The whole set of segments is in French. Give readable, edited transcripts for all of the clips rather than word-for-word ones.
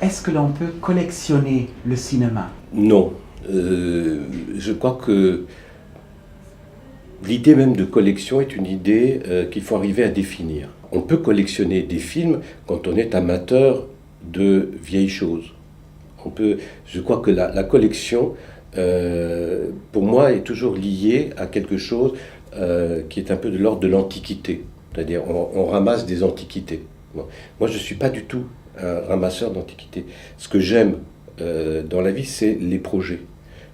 Est-ce que l'on peut collectionner le cinéma? Non. Je crois que l'idée même de collection est une idée qu'il faut arriver à définir. On peut collectionner des films quand on est amateur de vieilles choses. Je crois que la collection, pour moi, est toujours liée à quelque chose qui est un peu de l'ordre de l'antiquité. C'est-à-dire, on ramasse des antiquités. Bon. Moi, je ne suis pas du tout un ramasseur d'antiquités. Ce que j'aime dans la vie, c'est les projets.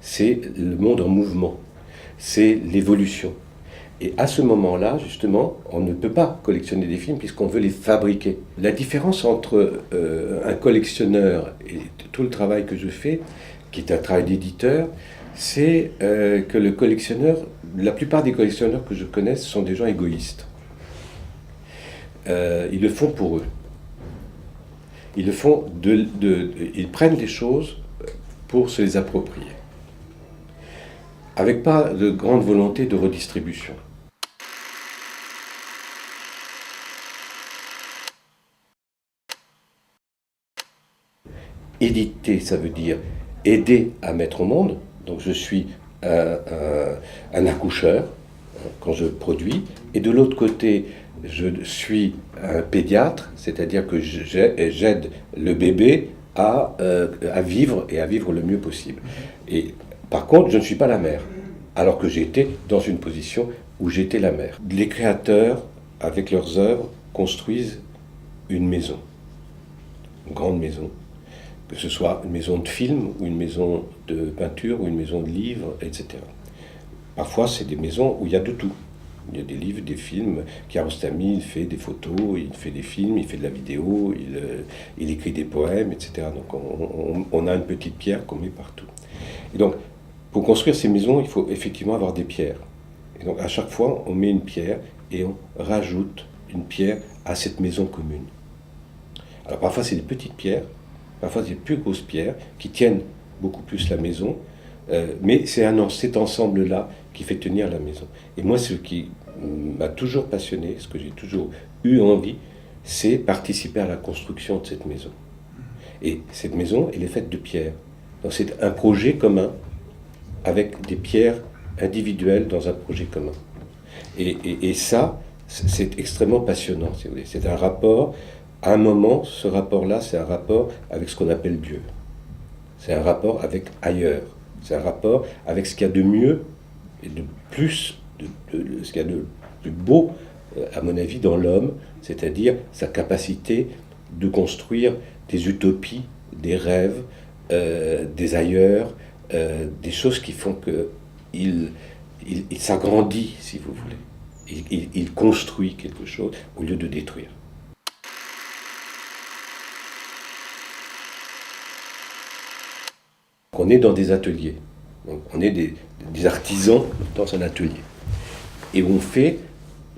C'est le monde en mouvement. C'est l'évolution. Et à ce moment-là, justement, on ne peut pas collectionner des films puisqu'on veut les fabriquer. La différence entre un collectionneur et tout le travail que je fais, qui est un travail d'éditeur, c'est que le collectionneur, la plupart des collectionneurs que je connais, sont des gens égoïstes. Ils le font pour eux. Ils le font ils prennent les choses pour se les approprier, avec pas de grande volonté de redistribution. Éditer, ça veut dire aider à mettre au monde. Donc je suis un accoucheur quand je produis. Et de l'autre côté, je suis un pédiatre, c'est-à-dire que j'aide le bébé à vivre et à vivre le mieux possible. Et par contre, je ne suis pas la mère, alors que j'étais dans une position où j'étais la mère. Les créateurs, avec leurs œuvres, construisent une maison, une grande maison, que ce soit une maison de film, ou une maison de peinture, ou une maison de livres, etc. Parfois, c'est des maisons où il y a de tout. Il y a des livres, des films. Kiarostami, il fait des photos, il fait des films, il fait de la vidéo, il écrit des poèmes, etc. Donc on a une petite pierre qu'on met partout. Et donc, pour construire ces maisons, il faut effectivement avoir des pierres. Et donc, à chaque fois, on met une pierre et on rajoute une pierre à cette maison commune. Alors, parfois, c'est des petites pierres. Parfois, des plus grosses pierres qui tiennent beaucoup plus la maison, mais c'est cet ensemble-là qui fait tenir la maison. Et moi, ce qui m'a toujours passionné, ce que j'ai toujours eu envie, c'est participer à la construction de cette maison. Et cette maison, elle est faite de pierres. Donc c'est un projet commun, avec des pierres individuelles dans un projet commun. Et ça, c'est extrêmement passionnant, si vous voulez. C'est un rapport. À un moment, ce rapport-là, c'est un rapport avec ce qu'on appelle Dieu. C'est un rapport avec ailleurs. C'est un rapport avec ce qu'il y a de mieux et de plus, ce qu'il y a de plus beau, à mon avis, dans l'homme, c'est-à-dire sa capacité de construire des utopies, des rêves, des ailleurs, des choses qui font qu'il s'agrandit, si vous voulez. Il construit quelque chose au lieu de détruire. On est dans des ateliers, donc on est des artisans dans un atelier. Et on fait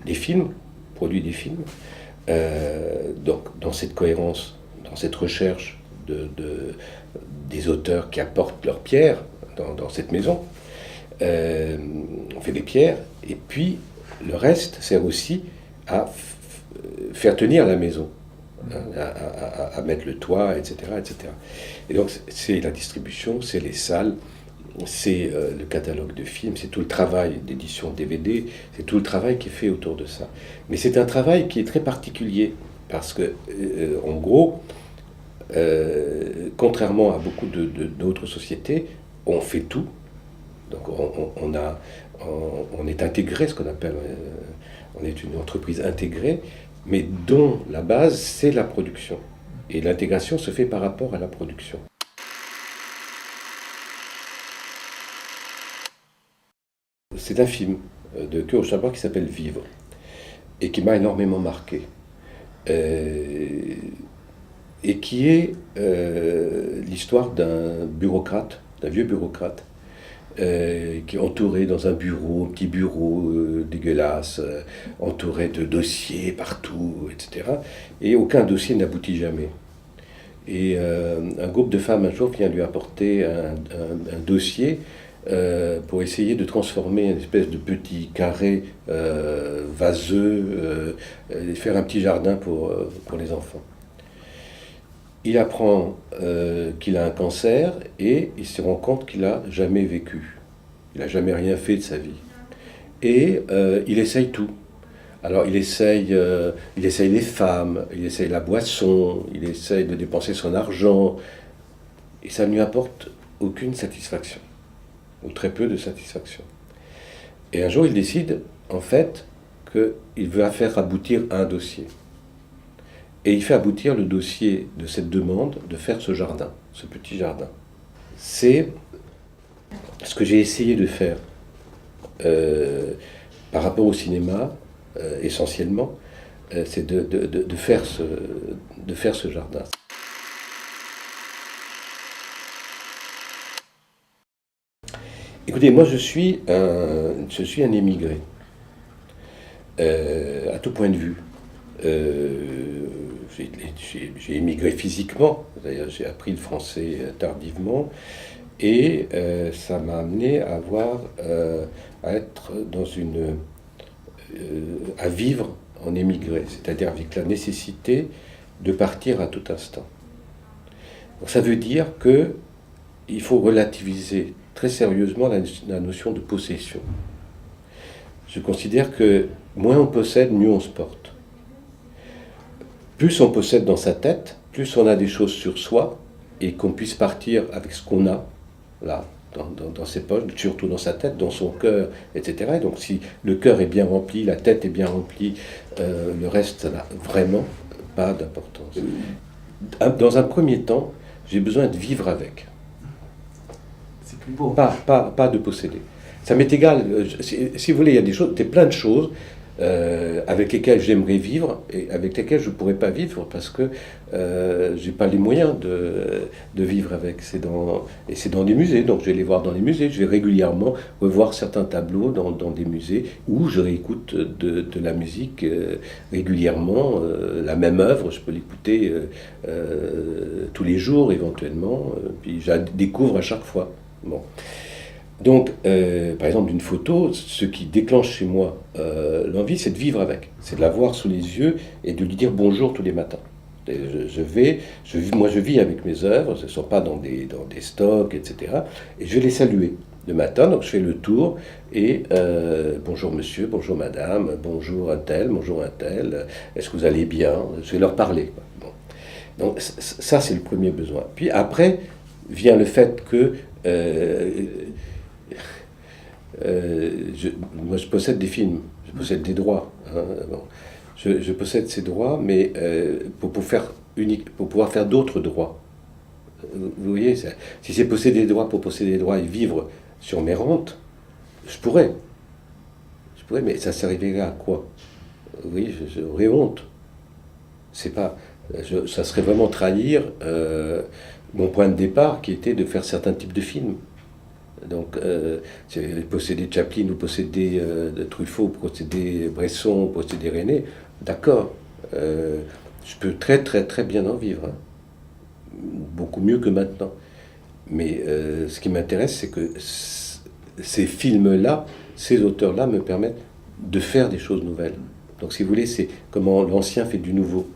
des films, produit des films, donc dans cette cohérence, dans cette recherche des auteurs qui apportent leurs pierres dans cette maison. On fait des pierres, et puis le reste sert aussi à faire tenir la maison. À mettre le toit, etc., etc. Et donc c'est la distribution, c'est les salles, c'est le catalogue de films, c'est tout le travail d'édition DVD, c'est tout le travail qui est fait autour de ça. Mais c'est un travail qui est très particulier, parce que, en gros, contrairement à beaucoup d'autres sociétés, on fait tout. Donc on est intégré, ce qu'on appelle, on est une entreprise intégrée, mais dont la base, c'est la production. Et l'intégration se fait par rapport à la production. C'est un film de Kurosawa qui s'appelle Vivre, et qui m'a énormément marqué. Et qui est l'histoire d'un bureaucrate, d'un vieux bureaucrate, qui est entouré dans un petit bureau dégueulasse, entouré de dossiers partout, etc. Et aucun dossier n'aboutit jamais. Et un groupe de femmes un jour vient lui apporter un dossier pour essayer de transformer une espèce de petit carré vaseux, et faire un petit jardin pour les enfants. il apprend qu'il a un cancer et il se rend compte qu'il n'a jamais vécu. Il n'a jamais rien fait de sa vie. Et il essaye tout. Alors il essaye les femmes, il essaye la boisson, il essaye de dépenser son argent. Et ça ne lui apporte aucune satisfaction, ou très peu de satisfaction. Et un jour il décide, en fait, qu'il veut faire aboutir un dossier. Et il fait aboutir le dossier de cette demande de faire ce jardin, ce petit jardin. C'est ce que j'ai essayé de faire par rapport au cinéma, essentiellement, c'est de faire ce jardin. Écoutez, moi je suis un émigré, à tout point de vue. J'ai émigré physiquement, d'ailleurs j'ai appris le français tardivement, et ça m'a amené à être à vivre en émigré, c'est-à-dire avec la nécessité de partir à tout instant. Donc ça veut dire qu'il faut relativiser très sérieusement la notion de possession. Je considère que moins on possède, mieux on se porte. Plus on possède dans sa tête, plus on a des choses sur soi, et qu'on puisse partir avec ce qu'on a, là, dans ses poches, surtout dans sa tête, dans son cœur, etc. Et donc si le cœur est bien rempli, la tête est bien remplie, le reste, ça n'a vraiment pas d'importance. Dans un premier temps, j'ai besoin de vivre avec. C'est plus beau. Pas de posséder. Ça m'est égal. Si vous voulez, il y a plein de choses avec lesquelles j'aimerais vivre et avec lesquelles je ne pourrais pas vivre parce que je n'ai pas les moyens de vivre avec. C'est dans des musées, donc je vais les voir dans les musées. Je vais régulièrement revoir certains tableaux dans des musées où je réécoute de la musique régulièrement. La même œuvre, je peux l'écouter tous les jours éventuellement, puis je la découvre à chaque fois. Bon. Donc, par exemple, d'une photo, ce qui déclenche chez moi l'envie, c'est de vivre avec, c'est de la voir sous les yeux et de lui dire bonjour tous les matins. Et moi, je vis avec mes œuvres, ce ne sont pas dans des stocks, etc. Et je vais les saluer le matin, donc je fais le tour et bonjour monsieur, bonjour madame, bonjour un tel, est-ce que vous allez bien? Je vais leur parler. Bon. Donc, ça, c'est le premier besoin. Puis après, vient le fait que moi, je possède des films, je possède des droits. Hein, bon. Je possède ces droits, mais pour pouvoir faire d'autres droits. Vous voyez, si c'est posséder des droits pour posséder des droits et vivre sur mes rentes, je pourrais, mais ça servirait à quoi? Oui, j'aurais honte. C'est pas, ça serait vraiment trahir mon point de départ, qui était de faire certains types de films. Donc, posséder Chaplin ou posséder Truffaut, posséder Bresson, posséder René, d'accord, je peux très très très bien en vivre, hein. Beaucoup mieux que maintenant. Mais ce qui m'intéresse, c'est que ces films-là, ces auteurs-là me permettent de faire des choses nouvelles. Donc si vous voulez, c'est comment l'ancien fait du nouveau.